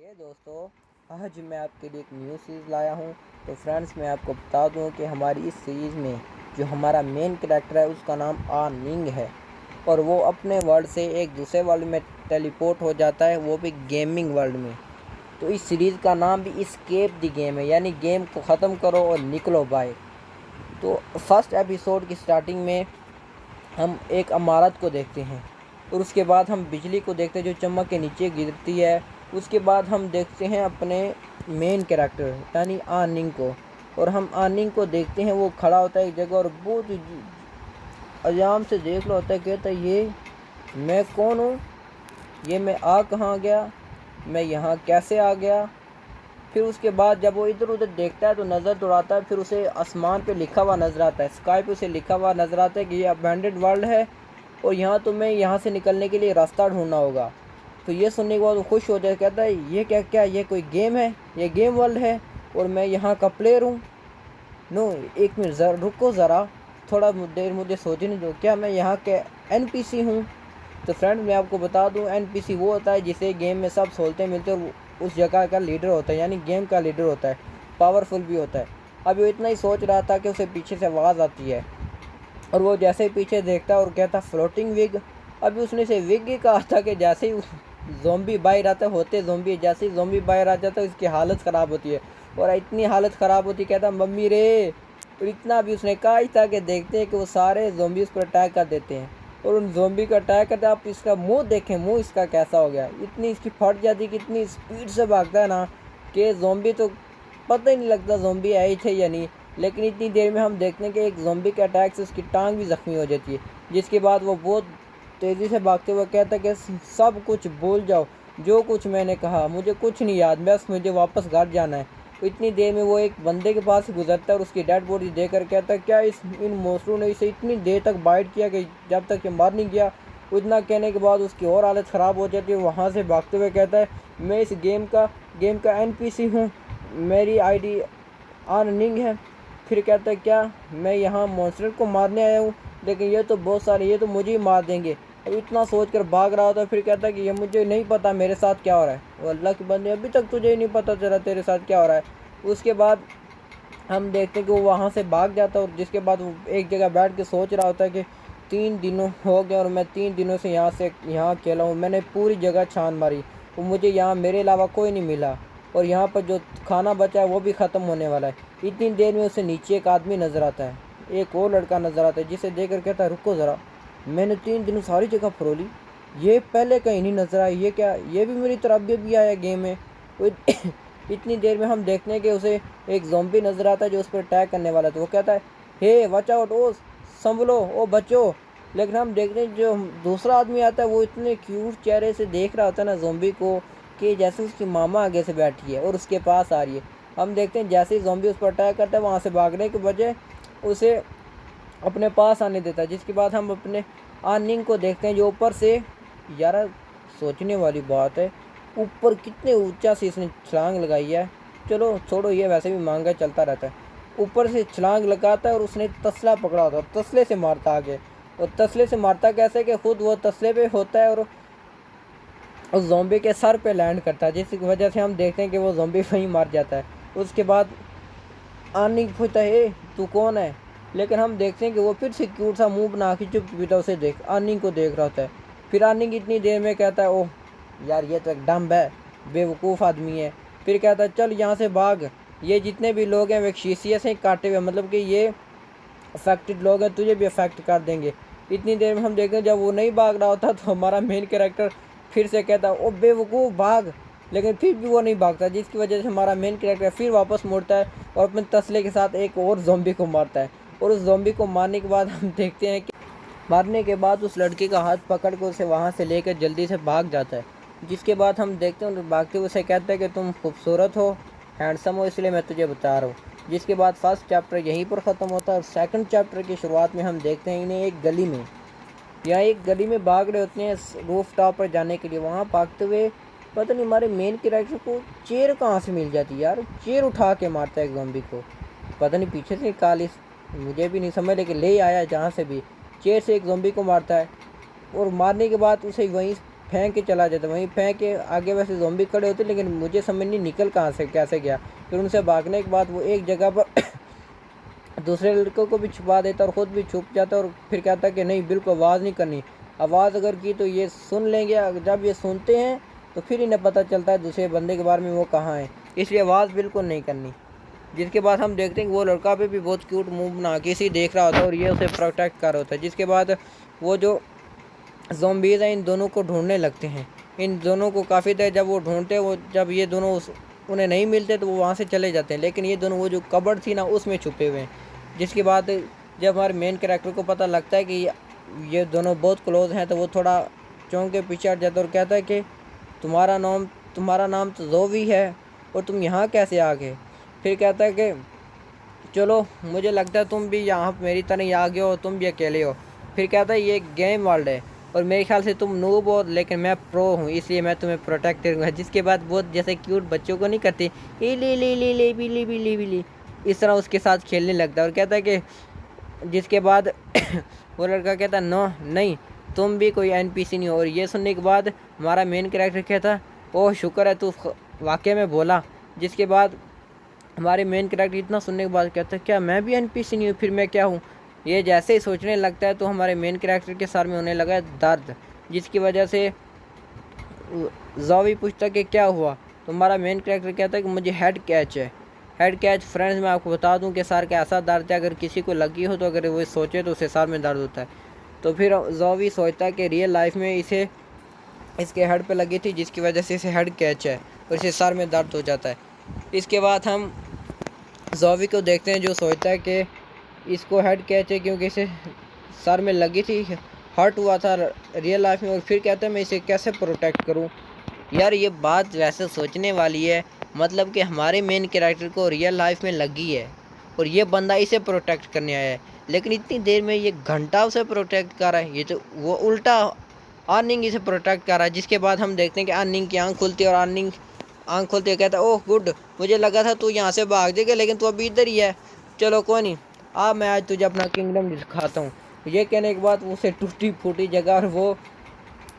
हे दोस्तों, आज मैं आपके लिए एक न्यू सीरीज़ लाया हूँ। तो फ्रेंड्स, मैं आपको बता दूँ कि हमारी इस सीरीज़ में जो हमारा मेन कैरेक्टर है उसका नाम आ निंग है और वो अपने वर्ल्ड से एक दूसरे वर्ल्ड में टेलीपोर्ट हो जाता है, वो भी गेमिंग वर्ल्ड में। तो इस सीरीज़ का नाम भी इस्केप द गेम है, यानी गेम को ख़त्म करो और निकलो बाहर। तो फर्स्ट एपिसोड की स्टार्टिंग में हम एक इमारत को देखते हैं और उसके बाद हम बिजली को देखते हैं जो चमक के नीचे गिरती है। उसके बाद हम देखते हैं अपने मेन कैरेक्टर यानी आनिंग को, और हम आनिंग को देखते हैं वो खड़ा होता है एक जगह और बहुत अजाम से देख लो होता है, कहता है ये मैं कौन हूँ, ये मैं आ कहाँ गया, मैं यहाँ कैसे आ गया। फिर उसके बाद जब वो इधर उधर देखता है तो नज़र दौड़ाता है, फिर उसे आसमान पे लिखा हुआ नज़र आता है, स्काई पे उसे लिखा हुआ नज़र आता है कि ये अबैंडेड वर्ल्ड है और यहाँ तुम्हें यहाँ से निकलने के लिए रास्ता ढूंढना होगा। तो ये सुनने के बाद वो खुश हो जाए, कहता है ये क्या क्या ये कोई गेम है, ये गेम वर्ल्ड है और मैं यहाँ का प्लेयर हूँ। नो, एक मिनट रुको ज़रा, थोड़ा देर मुझे सोचने दो, क्या मैं यहाँ के NPC हूँ? तो फ्रेंड, मैं आपको बता दूँ NPC वो होता है जिसे गेम में सब सहूलतें मिलती है और उस जगह का लीडर होता है, यानी गेम का लीडर होता है, पावरफुल भी होता है। अब वो इतना ही सोच रहा था कि उसे पीछे से आवाज़ आती है और वो जैसे ही पीछे देखता है और कहता फ्लोटिंग विग। अभी उसने से विग ही कहा था कि जैसे ही ज़ोंबी बाहर आता होते ज़ोंबी, जैसे ही ज़ोंबी बाहर आ जाता है उसकी हालत ख़राब होती है और इतनी हालत ख़राब होती, कहता मम्मी रे। और इतना भी उसने कहा ही था कि देखते हैं कि वो सारे ज़ोंबी उस पर अटैक कर देते हैं और उन ज़ोंबी का अटैक करते आप इसका मुंह देखें, मुंह इसका कैसा हो गया, इतनी इसकी फट जाती कि इतनी स्पीड से भागता है ना कि ज़ोंबी तो पता ही नहीं लगता ज़ोंबी आए थे या नहीं। लेकिन इतनी देर में हम देखते हैं कि एक ज़ोंबी के अटैक से उसकी टांग भी ज़ख्मी हो जाती है, जिसके बाद वो बहुत तेज़ी से भागते हुए कहता है कि सब कुछ भूल जाओ, जो कुछ मैंने कहा मुझे कुछ नहीं याद, बस मुझे वापस घर जाना है। तो इतनी देर में वो एक बंदे के पास से गुजरता है और उसकी डेड बॉडी देखकर कहता है क्या इन मोसरू ने इसे इतनी देर तक बाइट किया कि जब तक ये मर नहीं गया। इतना कहने के बाद उसकी और हालत ख़राब हो जाती है, वहाँ से भागते हुए कहता है मैं इस गेम का NPC हूँ, मेरी ID अर्निंग है। फिर कहता है क्या मैं यहाँ मॉन्स्टर को मारने आया हूँ, लेकिन ये तो बहुत सारे, ये तो मुझे ही मार देंगे। अब इतना सोच कर भाग रहा होता है, फिर कहता है कि ये मुझे नहीं पता मेरे साथ क्या हो रहा है। वो अल्लाह के बंदे, अभी तक तुझे ही नहीं पता चला तेरे साथ क्या हो रहा है। उसके बाद हम देखते हैं कि वो वहाँ से भाग जाता है और जिसके बाद वो एक जगह बैठ के सोच रहा होता है कि 3 दिन हो गए और मैं 3 दिनों से यहाँ अकेला हूँ, मैंने पूरी जगह छान मारी और मुझे यहाँ मेरे अलावा कोई नहीं मिला और यहाँ पर जो खाना बचा है वो भी ख़त्म होने वाला है। इतनी देर में उसे नीचे एक आदमी नज़र आता है, एक और लड़का नज़र आता है, जिसे देखकर कहता है रुको ज़रा, मैंने 3 दिन सारी जगह फरोली, ये पहले कहीं नहीं नज़र आया, ये क्या, ये भी मेरी तरफ भी आया गेम में। इतनी देर में हम देखने के उसे एक ज़ॉम्बी नज़र आता है जो उस पर अटैक करने वाला था। वो कहता है हे वॉच आउट, ओ संभलो, ओ बचो। लेकिन हम देखते हैं जो दूसरा आदमी आता है वो इतने क्यूट चेहरे से देख रहा होता है ना ज़ॉम्बी को कि जैसे उसकी मामा आगे से बैठी है और उसके पास आ रही है। हम देखते हैं जैसे ही ज़ॉम्बी उस पर अटैक करता है वहाँ से भागने के बजाय उसे अपने पास आने देता है, जिसके बाद हम अपने आनिंग को देखते हैं जो ऊपर से, यार सोचने वाली बात है, ऊपर कितने ऊंचा से इसने छलांग लगाई है। चलो छोड़ो, ये वैसे भी महंगा चलता रहता है। ऊपर से छलांग लगाता है और उसने तसला पकड़ा होता है, तसले से मारता आगे, और तसले से मारता कैसे कि खुद वो तसले पे होता है और उस ज़ॉम्बी के सर पे लैंड करता है, जिसकी वजह से हम देखते हैं कि वो ज़ॉम्बी वहीं मर जाता है। उसके बाद आनिंग पूछता है तू कौन है, लेकिन हम देखते हैं कि वो फिर से क्यूट सा मुंह बना के चुपचाप उसे देख आनिंग को देख रहा होता है। फिर आनिंग इतनी देर में कहता है ओह यार ये तो एक डम्ब है, बेवकूफ़ आदमी है। फिर कहता है चल यहाँ से भाग, ये जितने भी लोग हैं वैक्सीसियस हैं, काटे हुए, मतलब कि ये अफेक्टेड लोग हैं, तुझे भी अफेक्ट कर देंगे। इतनी देर में हम देखते हैं जब वो नहीं भाग रहा होता तो हमारा मेन कैरेक्टर फिर से कहता है ओ बेवकूफ़ भाग, लेकिन फिर भी वो नहीं भागता, जिसकी वजह से हमारा मेन कैरेक्टर फिर वापस मुड़ता है और अपने तसले के साथ एक और ज़ॉम्बी को मारता है। और उस ज़ॉम्बी को मारने के बाद हम देखते हैं कि मारने के बाद उस लड़के का हाथ पकड़ कर उसे वहाँ से लेकर जल्दी से भाग जाता है, जिसके बाद हम देखते हैं भागते हुए उसे कहते हैं कि तुम खूबसूरत हो, हैंडसम हो, इसलिए मैं तुझे बता रहा हूँ। जिसके बाद फर्स्ट चैप्टर यहीं पर ख़त्म होता है और सेकंड चैप्टर की शुरुआत में हम देखते हैं इन्हें एक गली में, यहाँ एक गली में भाग रहे होते हैं रूफ टॉप पर जाने के लिए। वहाँ भागते हुए पता नहीं हमारे मेन कैरेक्टर को चेयर कहाँ से मिल जाती है यार, चेयर उठा के मारता है ज़ॉम्बी को, पता नहीं पीछे से काली, मुझे भी नहीं समझ, लेकिन ले आया जहाँ से भी, चेयर से एक ज़ॉम्बी को मारता है और मारने के बाद उसे वहीं फेंक के चला जाता है। वहीं फेंक के आगे वैसे ज़ॉम्बी खड़े होते, लेकिन मुझे समझ नहीं निकल कहाँ से कैसे गया। फिर उनसे भागने के बाद वो एक जगह पर दूसरे लड़कों को भी छुपा देता और ख़ुद भी छुप जाता और फिर कहता कि नहीं, बिल्कुल आवाज़ नहीं करनी। आवाज़ अगर की तो ये सुन लेंगे, जब ये सुनते हैं तो फिर इन्हें पता चलता है दूसरे बंदे के बारे में वो कहाँ है, इसलिए आवाज़ बिल्कुल नहीं करनी। जिसके बाद हम देखते हैं कि वो लड़का भी बहुत क्यूट मुंह बना के इसी देख रहा होता है और ये उसे प्रोटेक्ट कर रहा होता है। जिसके बाद वो जो ज़ॉम्बीज़ हैं इन दोनों को ढूंढने लगते हैं। इन दोनों को काफ़ी देर जब वो ढूंढते हैं, वो जब ये दोनों उन्हें नहीं मिलते तो वो वहाँ से चले जाते हैं, लेकिन ये दोनों वो जो कबर्ड थी ना उसमें छुपे हुए हैं। जिसके बाद जब हमारे मेन कैरेक्टर को पता लगता है कि ये दोनों बहुत क्लोज हैं, तो वो थोड़ा चौंक के पीछे हट जाता है और कहता है कि तुम्हारा नाम तो ज़ोवी है और तुम यहाँ कैसे आ गए। फिर कहता है कि चलो, मुझे लगता है तुम भी यहाँ मेरी तरह ही आ गए हो, तुम भी अकेले हो। फिर कहता है ये गेम वर्ल्ड है और मेरे ख्याल से तुम नूब हो, लेकिन मैं प्रो हूँ, इसलिए मैं तुम्हें प्रोटेक्ट करूँगा। जिसके बाद बहुत जैसे क्यूट बच्चों को नहीं करती, ले बिली बिली बिली, इस तरह उसके साथ खेलने लगता है और कहता है कि जिसके बाद वो लड़का कहता है नो नहीं, तुम भी कोई एनपीसी नहीं हो। और ये सुनने के बाद हमारा मेन कैरेक्टर कहता ओह शुक्र है तू वाकई में बोला। जिसके बाद हमारे मेन कैरेक्टर इतना सुनने के बाद कहता है क्या मैं भी एनपीसी नहीं हूँ, फिर मैं क्या हूँ। ये जैसे ही सोचने लगता है तो हमारे मेन कैरेक्टर के सर में होने लगा है दर्द, जिसकी वजह से ज़ॉवी पूछता कि क्या हुआ। तो हमारा मेन कैरेक्टर कहता है कि मुझे हेड कैच है। हेड कैच फ्रेंड्स मैं आपको बता दूं कि सर का ऐसा दर्द है, अगर किसी को लगी हो तो अगर वो सोचे तो उसे सर में दर्द होता है। तो फिर ज़ॉवी सोचता है कि रियल लाइफ में इसे इसके हेड पे लगी थी, जिसकी वजह से इसे हेड कैच है और इसे सर में दर्द हो जाता है। इसके बाद हम ज़ॉवी को देखते हैं जो सोचता है कि इसको हेड कैच है क्योंकि इसे सर में लगी थी, हर्ट हुआ था रियल लाइफ में। और फिर कहता है मैं इसे कैसे प्रोटेक्ट करूं। यार ये बात वैसे सोचने वाली है, मतलब कि हमारे मेन कैरेक्टर को रियल लाइफ में लगी है और ये बंदा इसे प्रोटेक्ट करने आया है, लेकिन इतनी देर में ये घंटा उसे प्रोटेक्ट कर रहा है। ये तो वो उल्टा अर्निंग इसे प्रोटेक्ट कर रहा है। जिसके बाद हम देखते हैं कि अर्निंग की आँख खुलती है और अर्निंग आँख खोलते कहता है ओह गुड, मुझे लगा था तू यहाँ से भाग जाएगा, लेकिन तू अभी इधर ही है। चलो कोई नहीं, मैं आज तुझे अपना किंगडम दिखाता हूँ। ये कहने के बाद उसे टूटी फूटी जगह और वो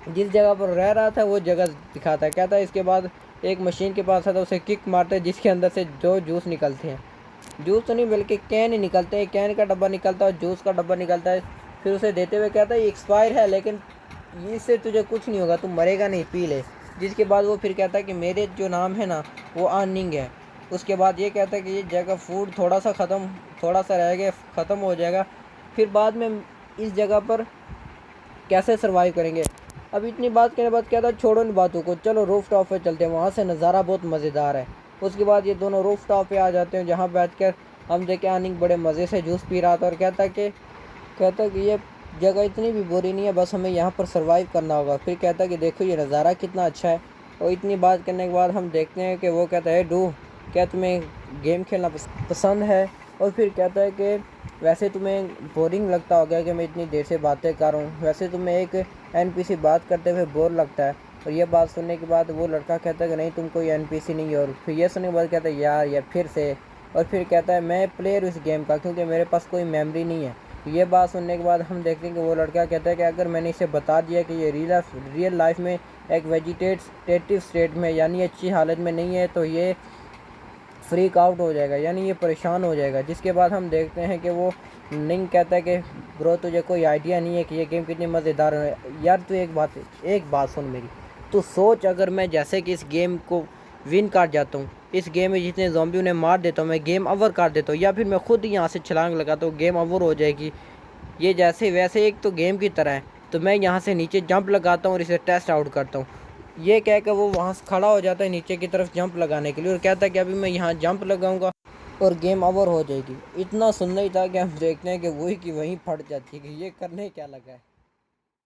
जिस जगह पर रह रहा था वो जगह दिखाता है। कहता है इसके बाद एक मशीन के पास आता है, उसे किक मारता है जिसके अंदर से जो जूस निकलते हैं, जूस तो नहीं बल्कि कैन ही निकलते हैं, कैन का डब्बा निकलता है, जूस का डब्बा निकलता है। फिर उसे देते हुए कहता है ये एक्सपायर है, लेकिन इससे तुझे कुछ नहीं होगा, तुम मरेगा नहीं, पी ले। जिसके बाद वो फिर कहता है कि मेरे जो नाम है ना वो अर्निंग है। उसके बाद ये कहता है कि ये जगह फूड थोड़ा सा रह गया, ख़त्म हो जाएगा, फिर बाद में इस जगह पर कैसे सर्वाइव करेंगे। अब इतनी बात करने के बाद कहता है छोड़ो इन बातों को, चलो रूफ टॉप पे चलते हैं, वहाँ से नज़ारा बहुत मज़ेदार है। उसके बाद ये दोनों रूफ टॉप पे आ जाते हैं, जहाँ बैठकर हम देखे अर्निंग बड़े मज़े से जूस पी रहा था और कहता है कि ये जगह इतनी भी बुरी नहीं है, बस हमें यहाँ पर सर्वाइव करना होगा। फिर कहता है कि देखो ये नज़ारा कितना अच्छा है। और इतनी बात करने के बाद हम देखते हैं कि वो कहता है डू, क्या तुम्हें गेम खेलना पसंद है। और फिर कहता है कि वैसे तुम्हें बोरिंग लगता होगा कि मैं इतनी देर से बातें कर रहा हूँ, वैसे तुम्हें एक एनपीसी बात करते हुए बोर लगता है। और ये बात सुनने के बाद वो लड़का कहता है कि नहीं तुम कोई एनपीसी नहीं हो। और फिर ये सुनने के बाद कहता है यार फिर से। और फिर कहता है मैं प्लेयर इस गेम का, क्योंकि मेरे पास कोई मेमोरी नहीं है। ये बात सुनने के बाद हम देखते हैं कि वो लड़का कहता है कि अगर मैंने इसे बता दिया कि ये रियल लाइफ में एक वेजिटेटिव स्टेट में यानी अच्छी हालत में नहीं है, तो ये फ्रीक आउट हो जाएगा, यानी ये परेशान हो जाएगा। जिसके बाद हम देखते हैं कि वो निंग कहता है कि ब्रो तुझे कोई आइडिया नहीं है कि ये गेम कितनी मज़ेदार है। यार तू एक बात सुन मेरी, तू सोच अगर मैं जैसे कि इस गेम को विन कर जाता हूँ, इस गेम में जितने ज़ॉम्बी उन्हें मार देता हूँ, मैं गेम ओवर कर देता हूँ, या फिर मैं खुद यहाँ से छलांग लगाता हूँ, गेम ओवर हो जाएगी। ये जैसे वैसे एक तो गेम की तरह है, तो मैं यहाँ से नीचे जंप लगाता हूँ और इसे टेस्ट आउट करता हूँ। ये कह कर वो वहाँ से खड़ा हो जाता है नीचे की तरफ जंप लगाने के लिए और कहता है कि अभी मैं यहाँ जंप लगाऊंगा और गेम ओवर हो जाएगी। इतना सुनना ही था कि हम देखते हैं कि वही की वहीं फट जाती है कि ये करने क्या लगा है।